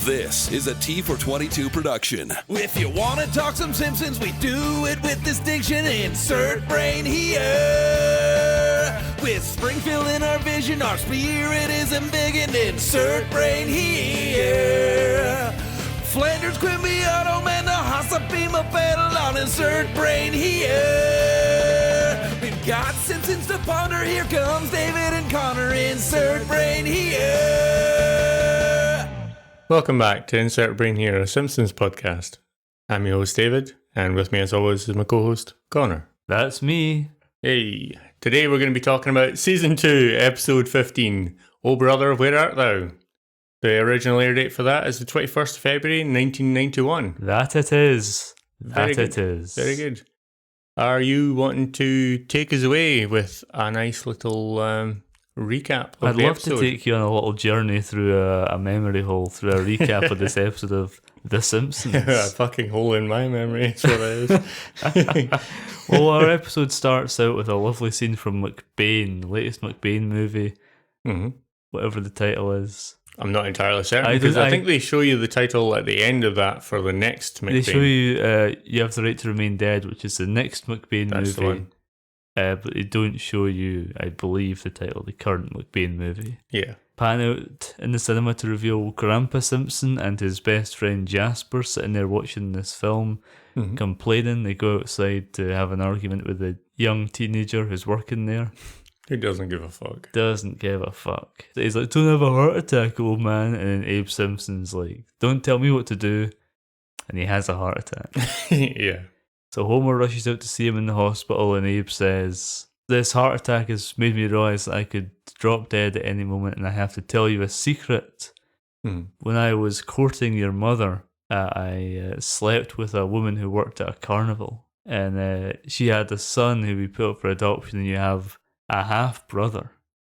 This is a T422 production. If you want to talk some Simpsons, we do it with distinction. Insert brain here. With Springfield in our vision, our spirit is embiggened. Insert brain here. Flanders, Quimby, Otto, Man, the Hasapima, Battle on. Insert brain here. We've got Simpsons to ponder. Here comes David and Connor. Insert brain here. Welcome back to Insert Brain here, a Simpsons podcast. I'm your host David, and with me as always is my co-host Connor. That's me. Hey, today we're going to be talking about Season 2, Episode 15, Oh Brother, Where Art Thou? The original air date for that is the 21st of February 1991. That it is. Very good. Are you wanting to take us away with a nice little recap of I'd the love episode? to take you on a little journey through a memory hole, through a recap of this episode of The Simpsons. A fucking hole in my memory, that's what it is. Well, our episode starts out with a lovely scene from McBain, the latest McBain movie, whatever the title is. I'm not entirely certain, because I think they show you the title at the end of that for the next McBain. They show you You Have the Right to Remain Dead, which is the next McBain That's the movie. one. But they don't show you, I believe, the title of the current McBain movie. Yeah. Pan out in the cinema to reveal Grandpa Simpson and his best friend Jasper sitting there watching this film, complaining. They go outside to have an argument with a young teenager who's working there. Who doesn't give a fuck? Doesn't give a fuck. He's like, "Don't have a heart attack, old man." And then Abe Simpson's like, "Don't tell me what to do." And he has a heart attack. Yeah. So Homer rushes out to see him in the hospital, and Abe says, "This heart attack has made me realise that I could drop dead at any moment, and I have to tell you a secret. When I was courting your mother, I slept with a woman who worked at a carnival, and she had a son who we put up for adoption, and you have a half-brother."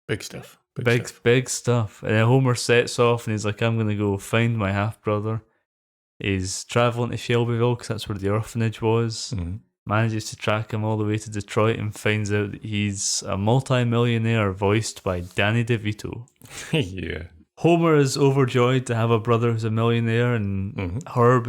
Big stuff. Big stuff. And then Homer sets off, and he's like, "I'm going to go find my half-brother." He's travelling to Shelbyville, because that's where the orphanage was. Manages to track him all the way to Detroit and finds out that he's a multi-millionaire voiced by Danny DeVito. Yeah. Homer is overjoyed to have a brother who's a millionaire, and Herb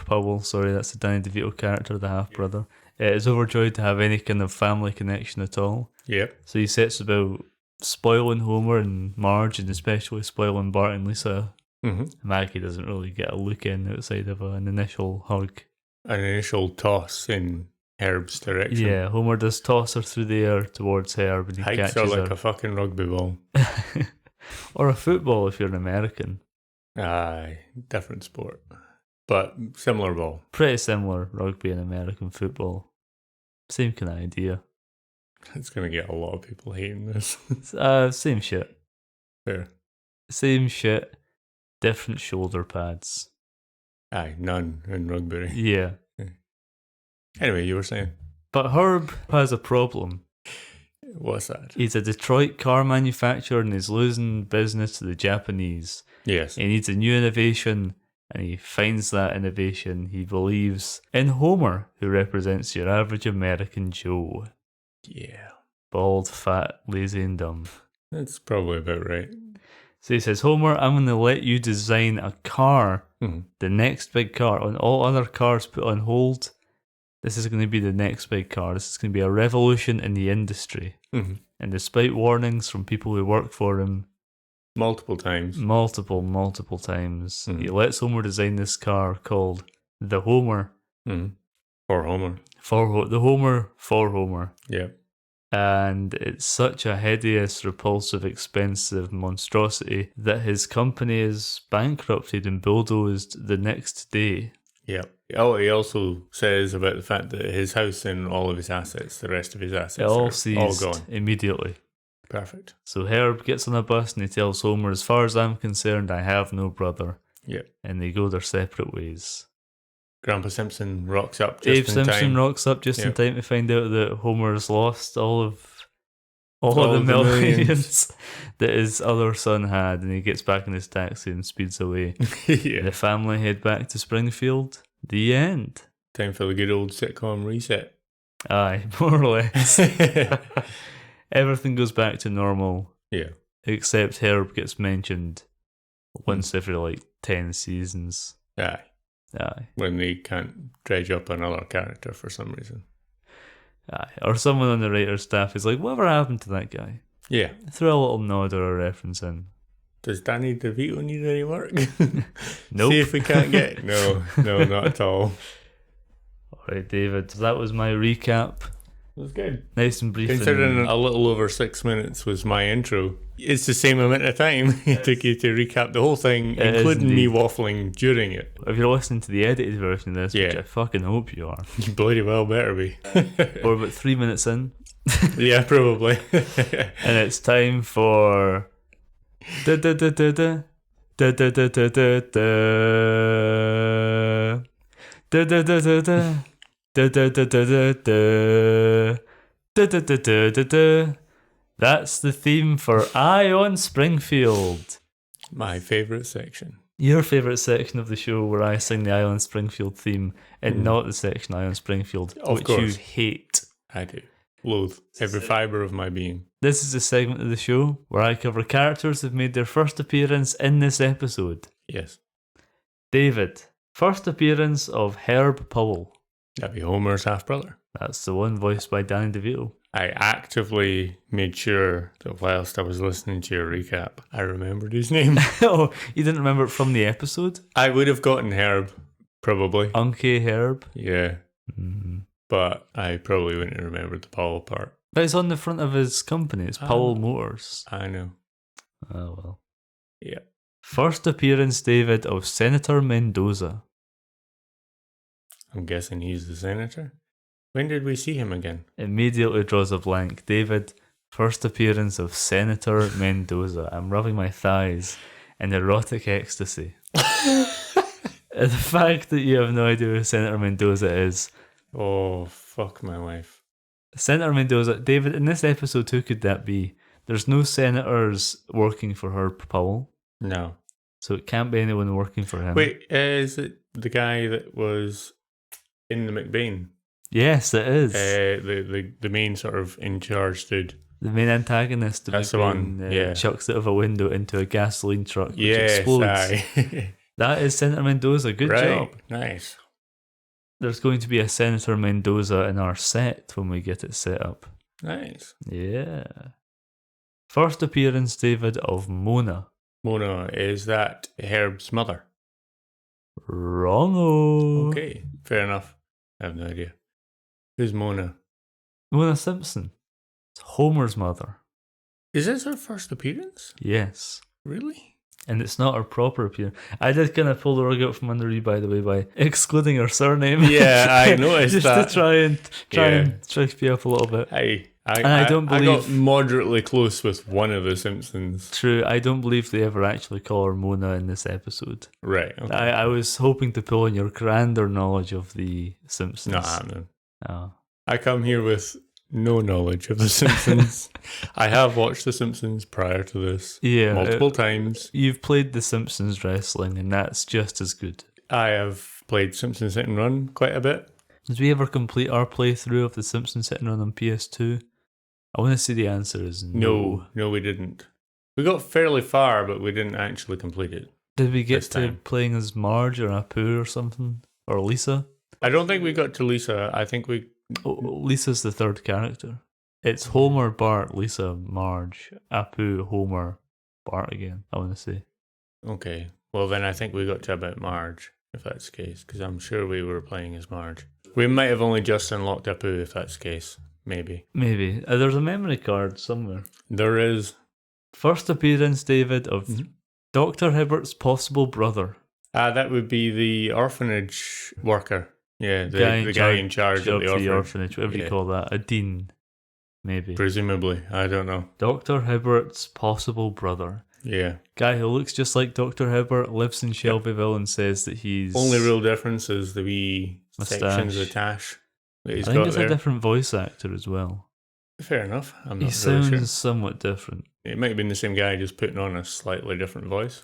Powell, sorry, that's the Danny DeVito character, the half-brother, is overjoyed to have any kind of family connection at all. Yep. So he sets about spoiling Homer and Marge, and especially spoiling Bart and Lisa. Maggie doesn't really get a look in outside of an initial hug. An initial toss in Herb's direction. Yeah, Homer does toss her through the air towards Herb, and he Hikes catches her like her. a fucking rugby ball. Or a football if you're an American. Aye, different sport. But similar ball. Pretty similar, rugby and American football. Same kind of idea. It's going to get a lot of people hating this. Same shit. Fair. Same shit. Different shoulder pads. Aye, none in rugby. Yeah. Anyway, you were saying? But Herb has a problem. What's that? He's a Detroit car manufacturer, and he's losing business to the Japanese. Yes. He needs a new innovation, and he finds that innovation. He believes in Homer, who represents your average American Joe. Yeah. Bald, fat, lazy, and dumb. That's probably about right. So he says, "Homer, I'm going to let you design a car, the next big car. On all other cars put on hold, this is going to be the next big car. This is going to be a revolution in the industry." And despite warnings from people who work for him, multiple times, he lets Homer design this car called the Homer. For Homer. The Homer for Homer. Yeah. And it's such a hideous, repulsive, expensive monstrosity that his company is bankrupted and bulldozed the next day. Yeah. Oh, he also says about the fact that his house and all of his assets, the rest of his assets, all are seized all gone. Immediately. Perfect. So Herb gets on a bus and he tells Homer, "As far as I'm concerned, I have no brother." Yeah. And they go their separate ways. Grandpa Simpson rocks up just Abe in Simpson time. rocks up just in time to find out that Homer's lost all of the the millions that his other son had, and he gets back in his taxi and speeds away. Yeah. The family head back to Springfield. The end. Time for the good old sitcom reset. Aye, more or less. Everything goes back to normal. Yeah. Except Herb gets mentioned once every 10 seasons. Aye. Aye. When they can't dredge up another character for some reason. Aye. Or someone on the writer's staff is like, whatever happened to that guy? Yeah. Throw a little nod or a reference in. Does Danny DeVito need any work? Nope. See if we can't get... No, not at all. Alright, David, that was my recap. It was good. Nice and brief. Considering a little over 6 minutes was my intro, it's the same amount of time it took you to recap the whole thing, including me waffling during it. If you're listening to the edited version of this, which Yeah. I fucking hope you are, You bloody well better be. we're about 3 minutes in, Yeah, probably. and it's time for... Da da da da da da da da da da da da da da da da. Da da da da da da da da da da da da. That's the theme for Eye on Springfield. My favourite section. Your favourite section of the show where I sing the Eye on Springfield theme and not the section Eye on Springfield, Of which course. you hate. I do. Loathe every fibre of my being. This is a segment of the show where I cover characters who've made their first appearance in this episode. Yes. David, first appearance of Herb Powell. That'd be Homer's half-brother. That's the one voiced by Danny DeVito. I actively made sure that whilst I was listening to your recap, I remembered his name. Oh, you didn't remember it from the episode? I would have gotten Herb, probably. Uncle Herb. Yeah. But I probably wouldn't have remembered the Powell part. But it's on the front of his company. It's Powell Motors. I know. Oh, well. Yeah. First appearance, David, of Senator Mendoza. I'm guessing he's the senator. When did we see him again? Immediately draws a blank. David, first appearance of Senator Mendoza. I'm rubbing my thighs in erotic ecstasy. The fact that you have no idea who Senator Mendoza is. Oh, fuck my wife. Senator Mendoza, David, in this episode, who could that be? There's no senators working for Herb Powell, No. so it can't be anyone working for him. Wait, is it the guy that was in the McBain? Yes, it is. The main sort of in charge dude. The main antagonist of That's the one, yeah. chucks out of a window into a gasoline truck, which Yes, explodes. aye. That is Senator Mendoza. Good Right, job. nice. There's going to be a Senator Mendoza in our set when we get it set up. Nice. Yeah. First appearance, David, of Mona. Mona, is that Herb's mother? Wrong-o. Okay, fair enough. I have no idea. Who's Mona? Mona Simpson. It's Homer's mother. Is this her first appearance? Yes. Really? And it's not her proper appearance. I did kind of pull the rug out from under you, by the way, by excluding her surname. Yeah, I noticed just that. to try and trick you up a little bit. I don't I got believe- moderately close with one of the Simpsons. True, I don't believe they ever actually call her Mona in this episode. Right. Okay. I was hoping to pull on your grander knowledge of the Simpsons. No. Oh. I come here with no knowledge of the Simpsons. I have watched the Simpsons prior to this multiple times. You've played the Simpsons wrestling, and that's just as good. I have played Simpsons Hit and Run quite a bit. Did we ever complete our playthrough of the Simpsons Hit and Run on PS2? I want to see the answer is no. No, we didn't. We got fairly far, but we didn't actually complete it. Did we get This to time. playing as Marge or Apu or something? Or Lisa? I don't think we got to Lisa. I think we... Oh, Lisa's the third character. It's Homer, Bart, Lisa, Marge, Apu, Homer, Bart again, I want to say. Okay. Well, then I think we got to about Marge, if that's the case, because I'm sure we were playing as Marge. We might have only just unlocked Apu, if that's the case. Maybe. Maybe. There's a memory card somewhere. There is... First appearance, David, of Dr. Hibbert's possible brother. that would be the orphanage worker. Yeah, the guy in charge of the orphanage. Whatever you call that. A dean, maybe. Presumably. I don't know. Dr. Hibbert's possible brother. Yeah. Guy who looks just like Dr. Hibbert, lives in Shelbyville, and says that he's... Only real difference is the wee Moustache. sections of tash that he's I think got it's there. a different voice actor as well. Fair enough. I'm He not sounds really sure. somewhat different. It might have been the same guy just putting on a slightly different voice.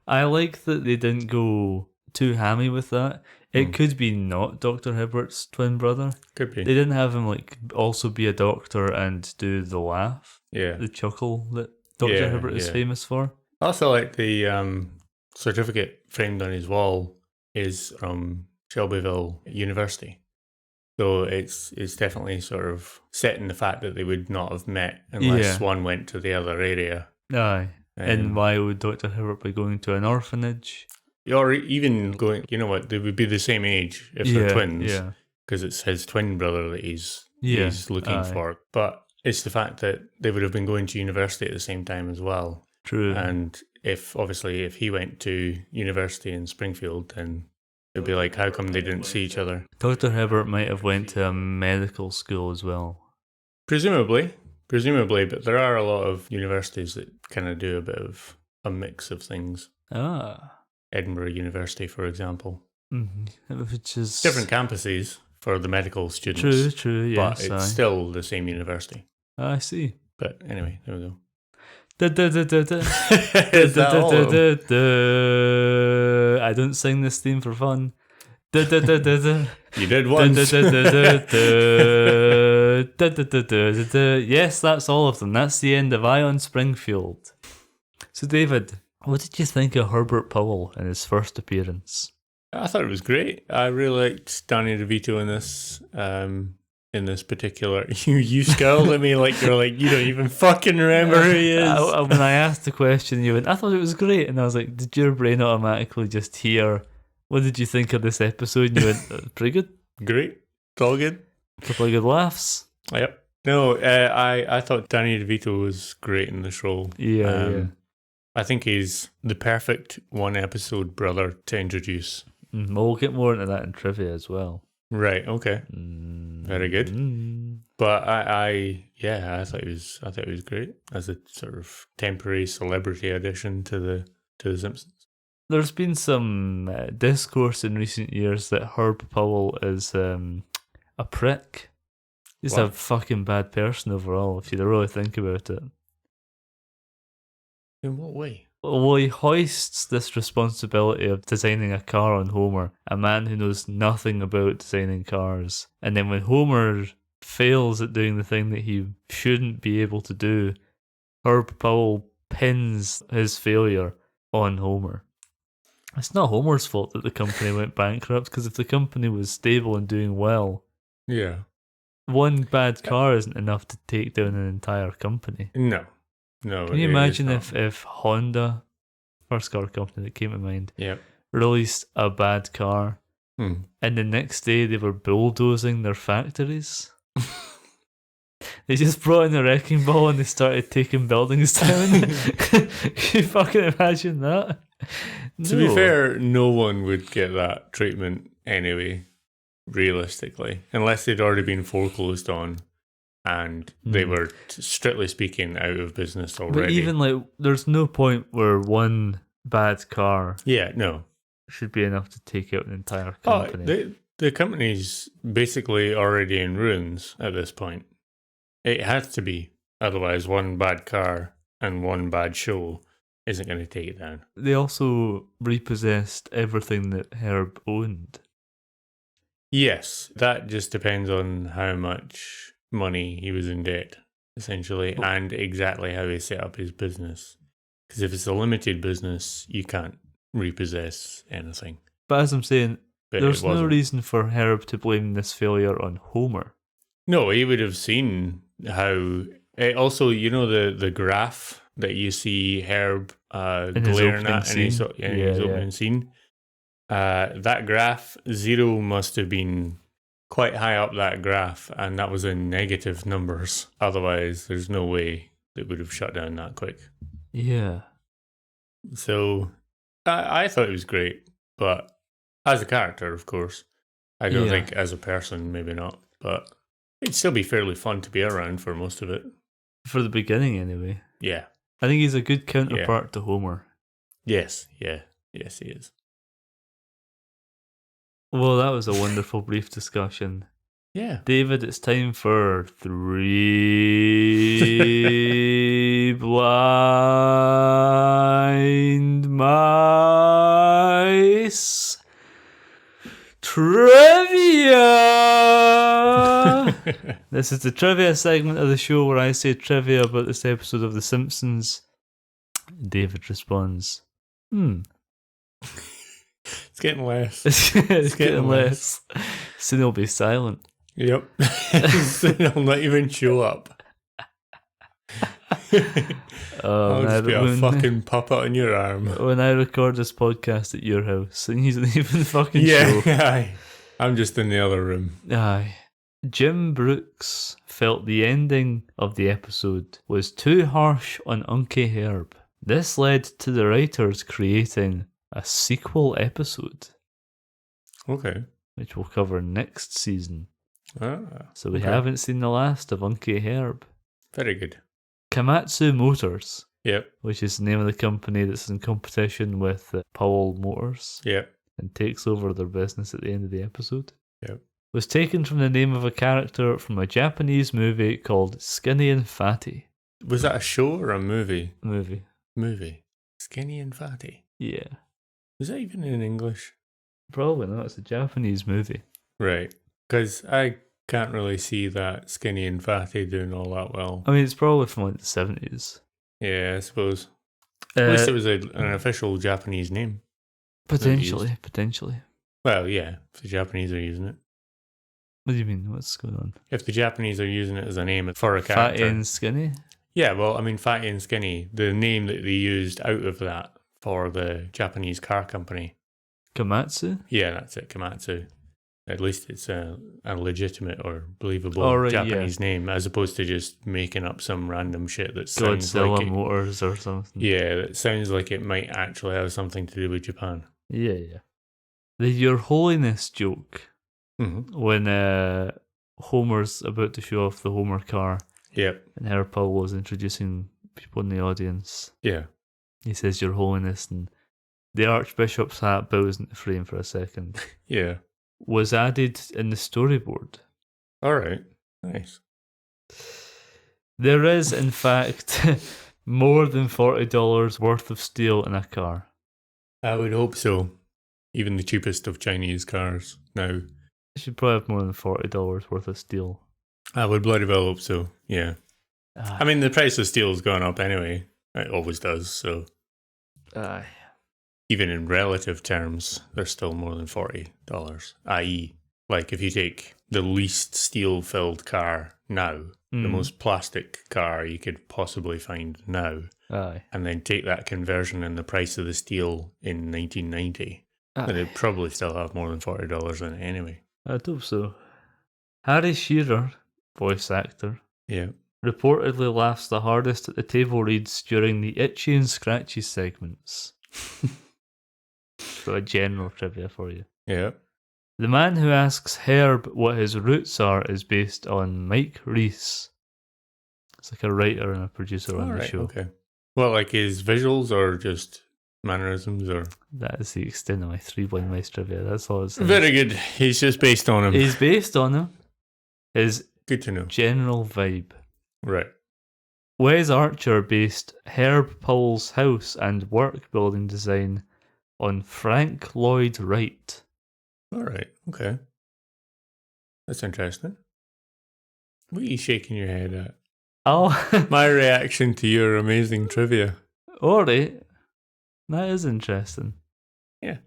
I like that they didn't go too hammy with that. It could be not Dr. Hibbert's twin brother. Could be. They didn't have him like also be a doctor and do the laugh, Yeah. the chuckle that Dr. Yeah, Hibbert is yeah. famous for. I also like the certificate framed on his wall is from Shelbyville University. So it's definitely sort of setting the fact that they would not have met unless one went to the other area. Aye. And why would Dr. Hibbert be going to an orphanage? Or even going, you know what, they would be the same age if they're twins. Yeah. Because it's his twin brother that he's looking for. But it's the fact that they would have been going to university at the same time as well. True. And if he went to university in Springfield, then it'd be like, how come they didn't see each other? Dr. Hibbert might have went to a medical school as well. Presumably, but there are a lot of universities that kind of do a bit of a mix of things. Edinburgh University, for example. Mm-hmm. Which is... different campuses for the medical students. True, yes. But it's still the same university. I see. But anyway, there we go. I don't sing this theme for fun. You did once. Yes, that's all of them. That's the end of Ion Springfield. So, David, what did you think of Herbert Powell in his first appearance? I thought it was great. I really liked Danny DeVito in this particular. You scowled at me like you're like, you don't even fucking remember who he is. When I asked the question, you went, I thought it was great. And I was like, did your brain automatically just hear, what did you think of this episode? And you went, pretty good. Great. It's all good. Couple of good laughs. Yep. No, I thought Danny DeVito was great in this role. Yeah. I think he's the perfect one episode brother to introduce. We'll get more into that in trivia as well. Right. Okay. Very good. But I thought it was great as a sort of temporary celebrity addition to the Simpsons. There's been some discourse in recent years that Herb Powell is a prick. He's a fucking bad person overall, if you really think about it. In what way? Well, he hoists this responsibility of designing a car on Homer, a man who knows nothing about designing cars. And then when Homer fails at doing the thing that he shouldn't be able to do, Herb Powell pins his failure on Homer. It's not Homer's fault that the company went bankrupt, because if the company was stable and doing well, one bad car isn't enough to take down an entire company. No. Can you imagine if Honda, first car company that came to mind, released a bad car and the next day they were bulldozing their factories? They just brought in a wrecking ball and they started taking buildings down. Can you fucking imagine that? To be fair, no one would get that treatment anyway, realistically, unless they'd already been foreclosed on. And they were, strictly speaking, out of business already. But even there's no point where one bad car should be enough to take out an entire company. The company's basically already in ruins at this point. It has to be. Otherwise, one bad car and one bad show isn't going to take it down. They also repossessed everything that Herb owned. Yes, that just depends on how much money he was in debt, essentially, and exactly how he set up his business. Because if it's a limited business, you can't repossess anything. But as I'm saying, there's no reason for Herb to blame this failure on Homer. No, he would have seen how... Also, you know the graph that you see Herb glaring at in his opening scene? That graph, 0 must have been quite high up that graph, and that was in negative numbers. Otherwise, there's no way it would have shut down that quick. Yeah. So, I thought it was great, but as a character, of course. I don't think as a person, maybe not, but it'd still be fairly fun to be around for most of it. For the beginning, anyway. Yeah. I think he's a good counterpart to Homer. Yes, Yes, he is. Well, that was a wonderful brief discussion. Yeah. David, it's time for 3 Blind Mice Trivia! This is the trivia segment of the show where I say trivia about this episode of The Simpsons. David responds, It's getting less. It's getting less. Soon he'll be silent. Yep. Soon he'll not even show up. I'll just be a fucking puppet on your arm. When I record this podcast at your house, and he's not even fucking show. Aye. I'm just in the other room. Aye. Jim Brooks felt the ending of the episode was too harsh on Uncle Herb. This led to the writers creating a sequel episode. Okay. Which we'll cover next season. So we okay. haven't seen the last of Uncle Herb. Very good. Komatsu Motors. Yep. Which is the name of the company that's in competition with Powell Motors. Yep. And takes over their business at the end of the episode. Yep. Was taken from the name of a character from a Japanese movie called Skinny and Fatty. Was that a show or a movie? Movie. Skinny and Fatty? Yeah. Was that even in English? Probably not. It's a Japanese movie. Right. Because I can't really see that Skinny and Fatty doing all that well. I mean, it's probably from like the 70s. Yeah, I suppose. At least it was an official Japanese name. Potentially. Well, yeah, if the Japanese are using it. What do you mean? What's going on? If the Japanese are using it as a name for a character. Fatty and Skinny? Yeah, well, I mean, Fatty and Skinny, the name that they used out of that for the Japanese car company. Komatsu? Yeah, that's it, Komatsu. At least it's a legitimate or believable Japanese name, as opposed to just making up some random shit that sounds Godzilla like Motors or something. Yeah, that sounds like it might actually have something to do with Japan. Yeah. The Your Holiness joke. Mm-hmm. When Homer's about to show off the Homer car. Yep. And Herb Powell was introducing people in the audience. Yeah. He says, Your Holiness, and the Archbishop's hat bows into frame for a second. Yeah. Was added in the storyboard. All right. Nice. There is, in fact, more than $40 worth of steel in a car. I would hope so. Even the cheapest of Chinese cars now. It should probably have more than $40 worth of steel. I would bloody well hope so, yeah. I mean, the price of steel has gone up anyway. It always does, so. Aye. Even in relative terms, there's still more than $40. I.e., like if you take the least steel-filled car now, the most plastic car you could possibly find now, and then take that conversion in the price of the steel in 1990, then it'd probably still have more than $40 in it anyway. I'd hope so. Harry Shearer, voice actor, reportedly laughs the hardest at the table reads during the itchy and scratchy segments. So a general trivia for you. Yeah. The man who asks Herb what his roots are is based on Mike Reese. It's like a writer and a producer on the show. Okay. Well, like his visuals or just mannerisms or? That is the extent of my 3 Blind Mice trivia. That's all it's Very good. He's just based on him. He's based on him. His good to know. General vibe. Right. Wes Archer based Herb Powell's house and work building design on Frank Lloyd Wright. All right. Okay. That's interesting. What are you shaking your head at? Oh, my reaction to your amazing trivia. Alright. That is interesting. Yeah.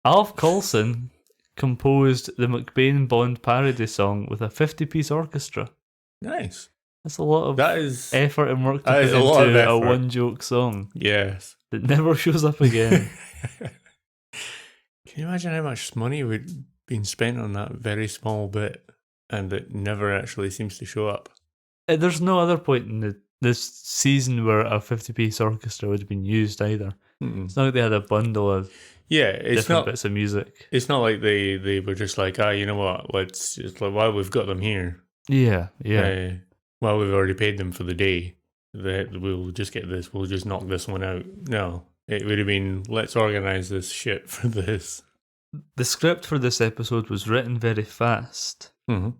Alf Coulson composed the McBain Bond parody song with a 50-piece orchestra. Nice. That's a lot of effort and work to put into a one-joke song. Yes. That never shows up again. Can you imagine how much money would been spent on that very small bit and it never actually seems to show up? There's no other point in this season where a 50-piece orchestra would have been used either. Mm-mm. It's not like they had a bundle of different bits of music. It's not like they were just like, you know what, let's just, like, while we've got them here. Yeah. While we've already paid them for the day, we'll just get this, we'll just knock this one out. No, it would have been, let's organise this shit for this. The script for this episode was written very fast. Mm-hmm.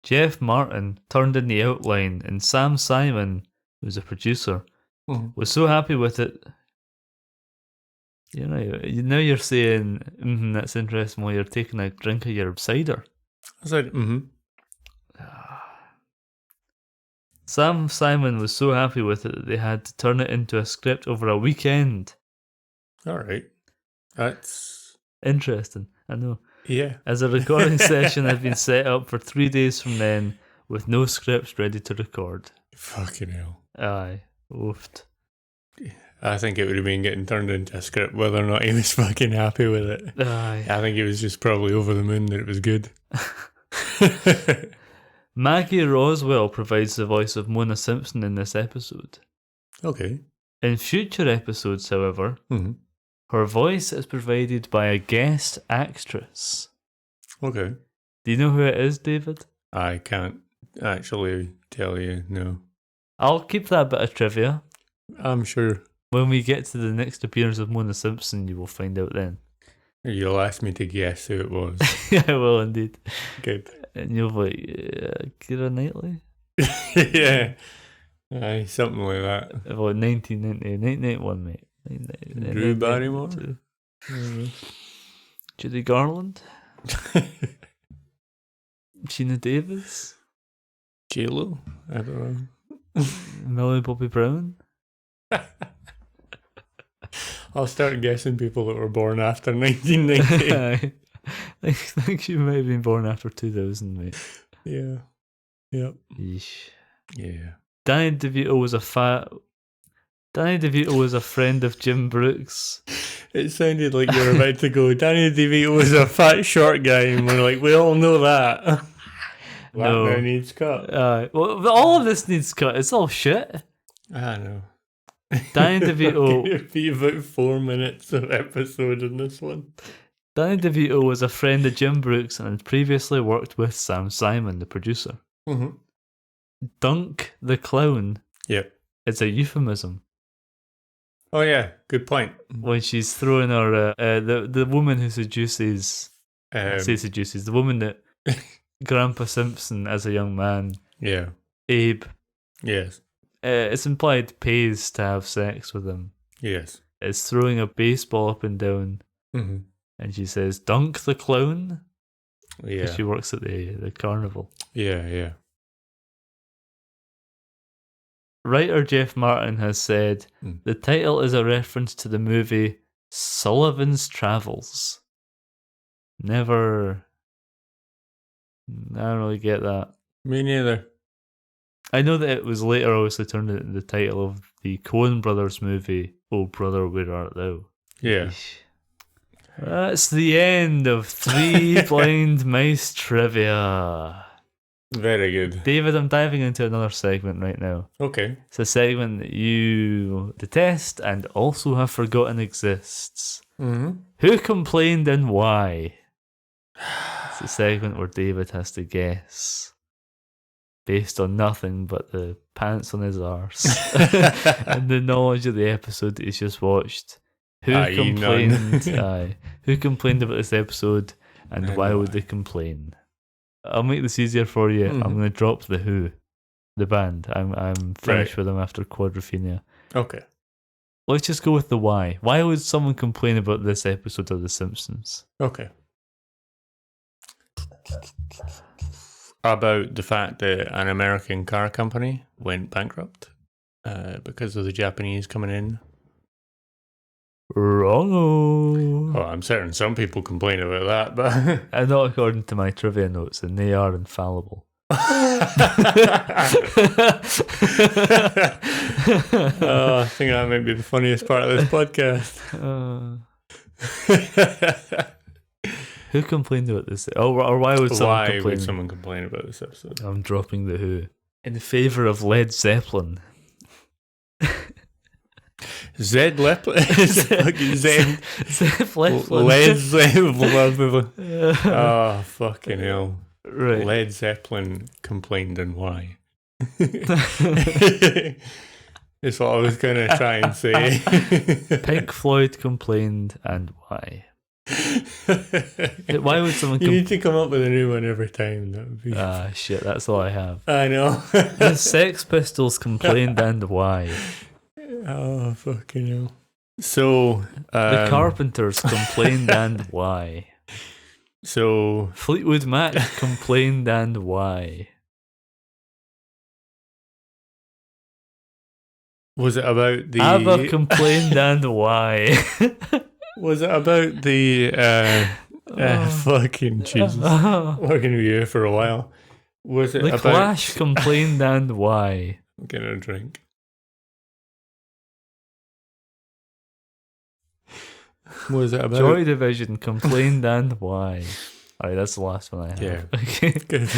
Jeff Martin turned in the outline, and Sam Simon, who's a producer, was so happy with it. You know, now you're saying, that's interesting, while you're taking a drink of your cider. I said, Sam Simon was so happy with it that they had to turn it into a script over a weekend. All right. That's interesting. I know. Yeah. As a recording session had been set up for 3 days from then with no scripts ready to record. Fucking hell. Aye. Oofed. I think it would have been getting turned into a script whether or not he was fucking happy with it. Aye. I think he was just probably over the moon that it was good. Maggie Roswell provides the voice of Mona Simpson in this episode. Okay. In future episodes, however, her voice is provided by a guest actress. Okay. Do you know who it is, David? I can't actually tell you, no. I'll keep that bit of trivia. I'm sure. When we get to the next appearance of Mona Simpson, you will find out then. You'll ask me to guess who it was. Yeah, I will indeed. Good. And you'll be like, Keira Knightley? Yeah. Aye, something like that. About 1991, mate. Drew Barrymore? Judy Garland? Sheena Davis? J-Lo? I don't know. Millie Bobby Brown? I'll start guessing people that were born after 1990. I think she might have been born after 2000, mate. Yeah. Yep. Yeesh. Yeah. Danny DeVito was a friend of Jim Brooks. It sounded like you were about to go, Danny DeVito was a fat, short guy, and we're like, we all know that. No. That now needs cut. Well, all of this needs cut. It's all shit. I know. Danny DeVito... It'd be about 4 minutes of episode in this one. Danny DeVito was a friend of Jim Brooks and had previously worked with Sam Simon, the producer. Mm-hmm. Dunk the clown. Yep. It's a euphemism. Oh yeah, good point. When she's throwing her the woman who seduces the woman that Grandpa Simpson as a young man. Yeah. Abe. Yes. It's implied pays to have sex with him. Yes. It's throwing a baseball up and down. Mm-hmm. And she says, "Dunk the clown." Yeah. She works at the carnival. Yeah, yeah. Writer Jeff Martin has said the title is a reference to the movie Sullivan's Travels. I don't really get that. Me neither. I know that it was later obviously turned into the title of the Coen Brothers movie, Oh Brother, Where Art Thou? Yeah. That's the end of 3 Blind Mice trivia. Very good. David, I'm diving into another segment right now. Okay. It's a segment that you detest and also have forgotten exists. Mm-hmm. Who complained and why? It's a segment where David has to guess based on nothing but the pants on his arse and the knowledge of the episode that he's just watched. Who complained? Who complained about this episode and why would they complain? I'll make this easier for you. I'm going to drop the Who, the band. I'm finished with them after Quadrophenia. Okay. Let's just go with the why. Why would someone complain about this episode of The Simpsons? Okay. About the fact that an American car company went bankrupt because of the Japanese coming in. Wrong. Oh, I'm certain some people complain about that, but Not according to my trivia notes, and they are infallible. I think that might be the funniest part of this podcast. Who complained about this? Oh, or why would someone complain? Why would someone complain about this episode? I'm dropping the Who. In favour of Led Zeppelin. Zed Leplin? Zeppelin. Led Zeppelin. Oh, fucking hell. Right. Led Zeppelin complained and why? That's what I was going to try and say. Pink Floyd complained and why? Why would someone You need to come up with a new one every time. That would be... shit, that's all I have. I know. The Sex Pistols complained and why? Oh, fucking hell. So... the Carpenters complained and why? So... Fleetwood Mac complained and why? Was it about the... Abba complained and why? Was it about the... fucking Jesus. We're going to be here for a while. Was it the about... Clash complained and why? I'm getting a drink. Was it about... Joy Division complained and why? Alright, that's the last one I have. Yeah. Okay. Good.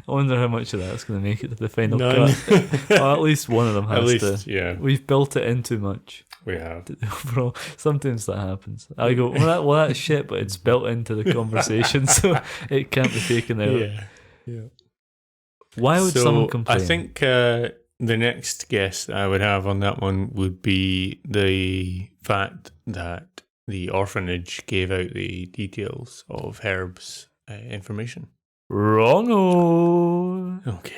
I wonder how much of that's going to make it to the final None. cut. Well, at least one of them has At least, to. yeah. We've built it in too much. We have. Overall, sometimes that happens. I go, well, that's shit, but it's built into the conversation, so it can't be taken out. Yeah. Why would someone complain? I think the next guest I would have on that one would be the fact that the orphanage gave out the details of Herb's information. Wrong-o. Okay.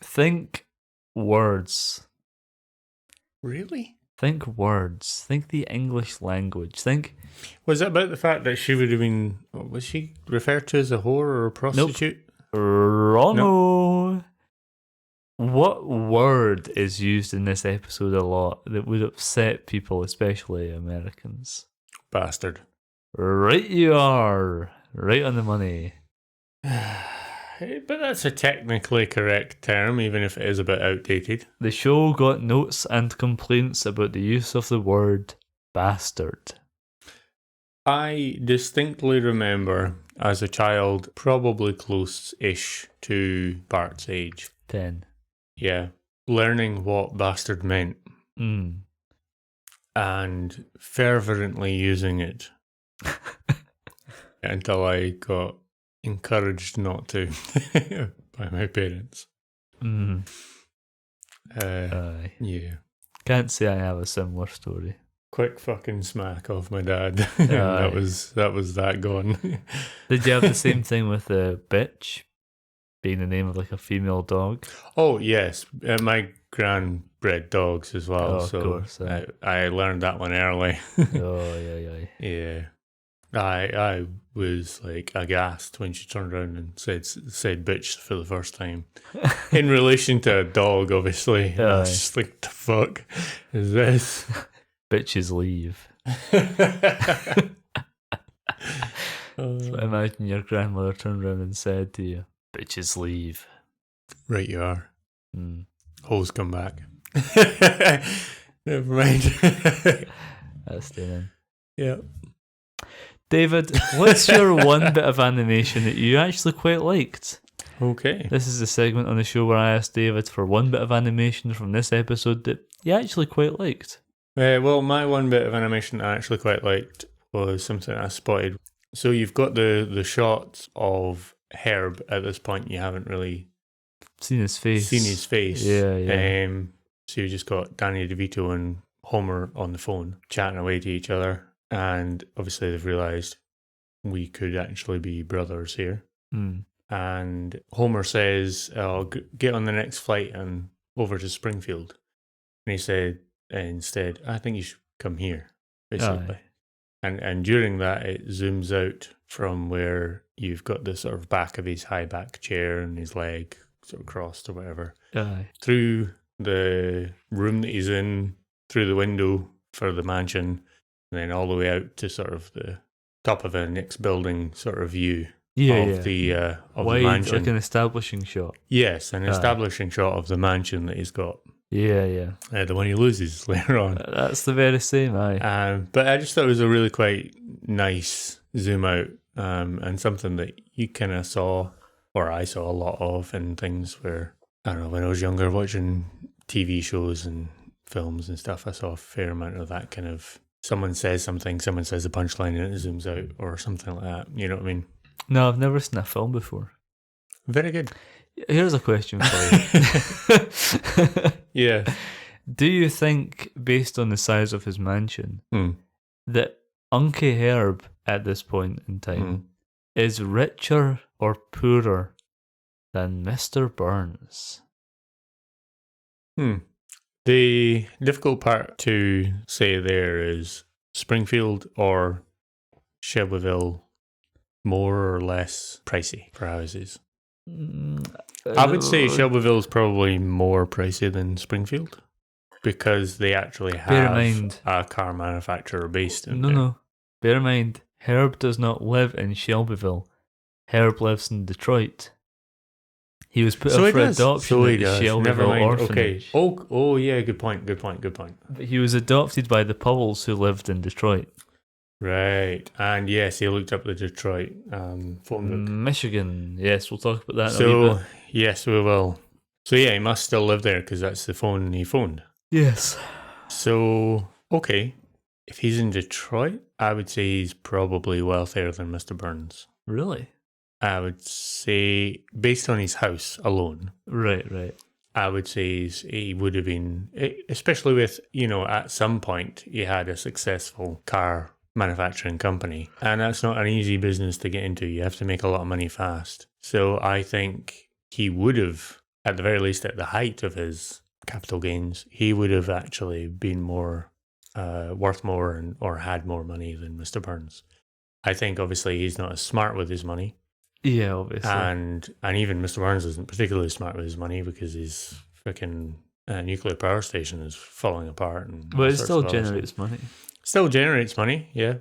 Think words. Really? Think words. Think the English language. Think... Was it about the fact that she would have been... Was she referred to as a whore or a prostitute? Nope. Wrong-o. What word is used in this episode a lot that would upset people, especially Americans? Bastard. Right you are. Right on the money. But that's a technically correct term, even if it is a bit outdated. The show got notes and complaints about the use of the word bastard. I distinctly remember, as a child, probably close-ish to Bart's age. 10. Yeah. Learning what bastard meant. And fervently using it. Until I got encouraged not to by my parents. Yeah. Can't say I have a similar story. Quick fucking smack off my dad. that was that gone. Did you have the same thing with the bitch being the name of like a female dog? Oh yes, my gran bred dogs as well. Oh, so of course, I learned that one early. Yeah. Yeah. I was like aghast when she turned around and said bitch for the first time. In relation to a dog, obviously. I was just like, the fuck is this? Bitches leave. So imagine your grandmother turned around and said to you, bitches leave. Right you are. Hoes come back. Never mind. That's staying in. Yeah. David, what's your one bit of animation that you actually quite liked? Okay. This is a segment on the show where I asked David for one bit of animation from this episode that he actually quite liked. Well, my one bit of animation I actually quite liked was something I spotted. So you've got the shots of Herb at this point. You haven't really seen his face. Yeah. So you just got Danny DeVito and Homer on the phone chatting away to each other. And obviously they've realised we could actually be brothers here. And Homer says, get on the next flight and over to Springfield. And he said, instead, I think you should come here, basically. And during that, it zooms out from where you've got the sort of back of his high back chair and his leg sort of crossed or whatever. Through the room that he's in, through the window for the mansion, and then all the way out to sort of the top of the next building sort of view of the mansion. Like an establishing shot. Yes, an establishing shot of the mansion that he's got. Yeah. The one he loses later on. That's the very same, aye. But I just thought it was a really quite nice zoom out, and something that you kind of saw, or I saw a lot of in things where, I don't know, when I was younger watching TV shows and films and stuff, I saw a fair amount of that kind of, someone says something, someone says a punchline and it zooms out or something like that. You know what I mean? No, I've never seen a film before. Very good. Here's a question for you. Yeah. Do you think, based on the size of his mansion, that Uncle Herb at this point in time is richer or poorer than Mr. Burns? The difficult part to say there is Springfield or Shelbyville more or less pricey for houses. I would say Shelbyville's probably more pricey than Springfield because they actually have a car manufacturer based in there. No. Bear in mind, Herb does not live in Shelbyville. Herb lives in Detroit. He was put up for adoption at the Shelbyville orphanage. Okay. Oh, yeah. Good point. But he was adopted by the Powells who lived in Detroit. Right. And yes, he looked up the Detroit phone book. Michigan. Yes, we'll talk about that in a wee bit. Yes, we will. So yeah, he must still live there because that's the phone he phoned. Yes. So, okay. If he's in Detroit, I would say he's probably wealthier than Mr. Burns. Really? I would say, based on his house alone. Right. I would say he would have been, especially with, at some point he had a successful car manufacturing company. And that's not an easy business to get into. You have to make a lot of money fast. So I think he would have, at the very least at the height of his capital gains, he would have actually been more, worth more or had more money than Mr. Burns. I think obviously he's not as smart with his money. Yeah, obviously. And even Mr. Burns isn't particularly smart with his money because his freaking nuclear power station is falling apart. But it still generates money. Still generates money, yeah.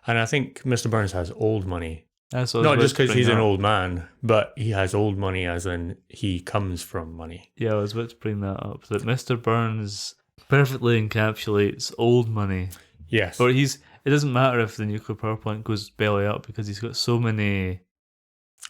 And I think Mr. Burns has old money. Not just because he's an old man, but he has old money as in he comes from money. Yeah, I was about to bring that up. That Mr. Burns perfectly encapsulates old money. Yes. Or it doesn't matter if the nuclear power plant goes belly up because he's got so many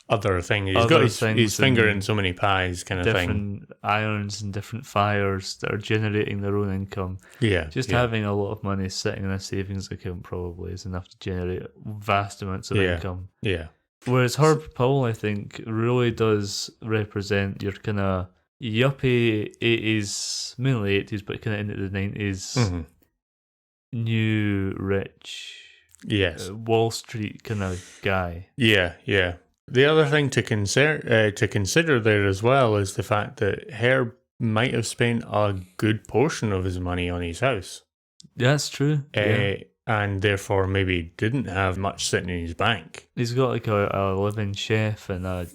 other things. He's got his finger in so many pies kind of thing. Different irons and different fires that are generating their own income. Yeah. Just having a lot of money sitting in a savings account probably is enough to generate vast amounts of income. Yeah. Whereas Herb Powell, I think, really does represent your kind of yuppie 80s, mainly 80s, but kind of into the 90s, new rich, Wall Street kind of guy. Yeah. The other thing to consider there as well is the fact that Herb might have spent a good portion of his money on his house. That's true. And therefore maybe didn't have much sitting in his bank. He's got like a living chef and a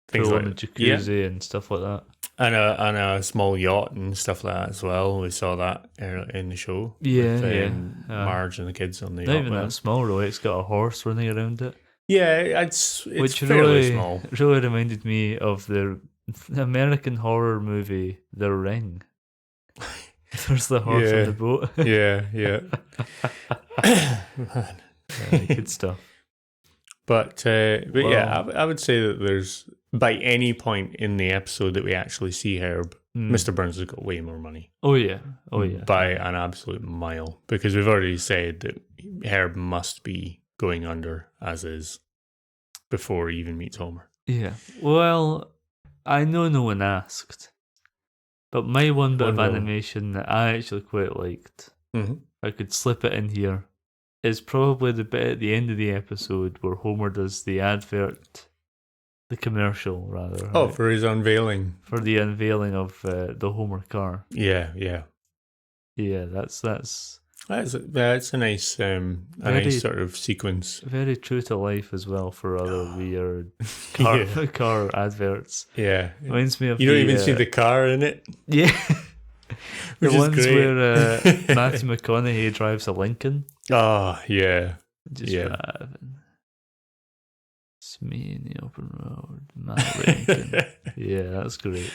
pool and a jacuzzi and stuff like that. And a small yacht and stuff like that as well. We saw that in the show. Yeah, Marge and the kids on the yacht. Not even that small, really. It's got a horse running around it. Yeah, it's fairly small. Which really reminded me of the American horror movie The Ring. There's the horse on the boat. Yeah. Man. Good stuff. But yeah, I would say that there's, by any point in the episode that we actually see Herb, Mr. Burns has got way more money. Oh yeah. By an absolute mile. Because we've already said that Herb must be going under as is before he even meets Homer. Yeah. Well, I know no one asked, but my one bit of animation that I actually quite liked, I could slip it in here, is probably the bit at the end of the episode where Homer does the advert, the commercial rather. Oh, right? For his unveiling. For the unveiling of the Homer car. Yeah. Yeah, that's a nice, nice sort of sequence. Very true to life as well for other weird car adverts. Yeah, reminds me of. You don't even see the car in it. Yeah, the ones great. Where Matthew McConaughey drives a Lincoln. Oh yeah, just driving. It's me in the open road, my Lincoln. Yeah, that's great.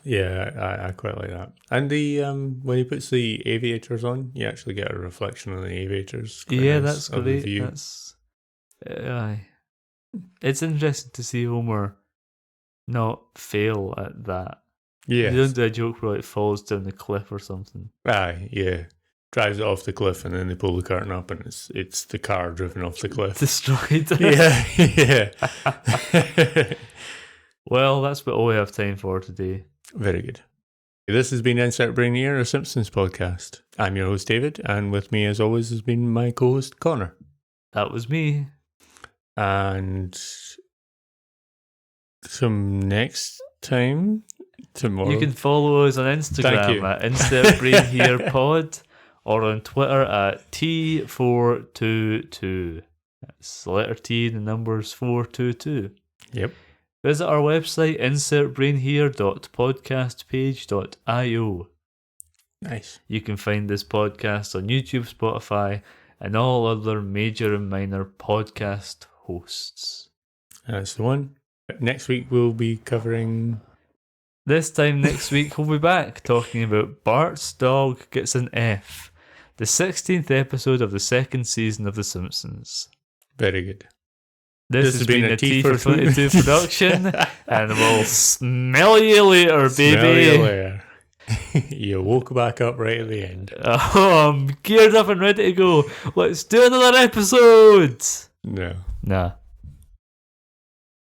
Yeah, I quite like that. And the when he puts the aviators on, you actually get a reflection on the aviators. Yeah, that's great. That's it's interesting to see Homer not fail at that. Yeah, they don't do a joke where it falls down the cliff or something. Yeah, drives it off the cliff, and then they pull the curtain up, and it's the car driven off the cliff, destroyed. Yeah. Well, that's about all we have time for today. Very good. This has been Insert Brain Ear, a Simpsons podcast. I'm your host, David, and with me, as always, has been my co-host, Connor. That was me. And some next time, tomorrow. You can follow us on Instagram at Insert Brain Here Pod or on Twitter at T422. That's the letter T and the numbers 422. Yep. Visit our website, insertbrainhere.podcastpage.io. Nice. You can find this podcast on YouTube, Spotify, and all other major and minor podcast hosts. That's the one. Next week we'll be covering... This time next week we'll be back talking about Bart's Dog Gets an F, the 16th episode of the second season of The Simpsons. Very good. This has been a T for 22 production, and we'll smell you later, baby. Smell you later. You woke back up right at the end. Oh, I'm geared up and ready to go. Let's do another episode. No. Nah.